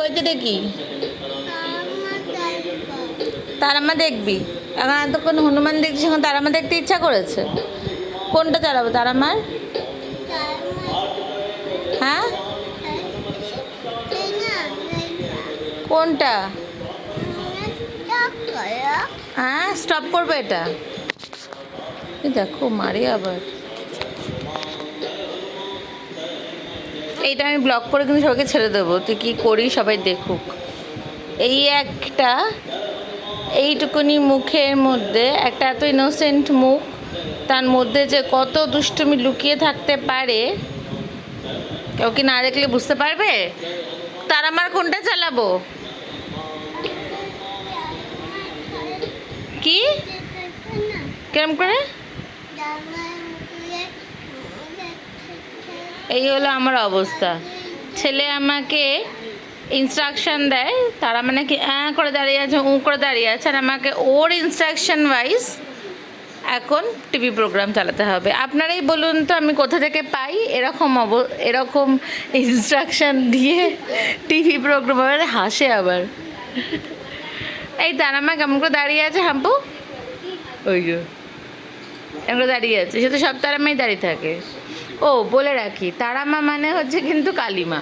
হয়েছে দেখি। তারামা দেখবি? এখন এতক্ষণ হনুমান দেখছিস, এখন তারামা দেখতে ইচ্ছা করেছে। কোনটা চালাবো তারামার? হ্যাঁ, কোনটা? হ্যাঁ, স্টপ করবে এটা। দেখো মারে আবার। এইটা আমি ব্লক করে কিন্তু সবাইকে ছেড়ে দেবো, তুই কী করিস সবাই দেখুক। এই একটা এইটুকুনি মুখের মধ্যে একটা এত ইনোসেন্ট মুখ, তার মধ্যে যে কত দুষ্টুমি লুকিয়ে থাকতে পারে কেউ কি না দেখলে বুঝতে পারবে। তার আমার কোনটা চালাবো? কি কেরম করে? এই হলো আমার অবস্থা। ছেলে আমাকে ইনস্ট্রাকশন দেয়, তারা মানে কি করে দাঁড়িয়ে আছে, করে দাঁড়িয়ে আছে, আর আমাকে ওর ইনস্ট্রাকশন ওয়াইজ এখন টিভি প্রোগ্রাম চালাতে হবে। আপনারাই বলুন তো আমি কোথা থেকে পাই এরকম ইনস্ট্রাকশন দিয়ে টিভি প্রোগ্রাম। আবার হাসে আবার। এই তারামা কেমন করে দাঁড়িয়ে আছে হাম্পু? ওই যে এমন করে দাঁড়িয়ে আছে, সে তো সব তারামাই দাঁড়িয়ে থাকে। ও বলে রাখি, তারামা মানে হচ্ছে কিন্তু কালিমা।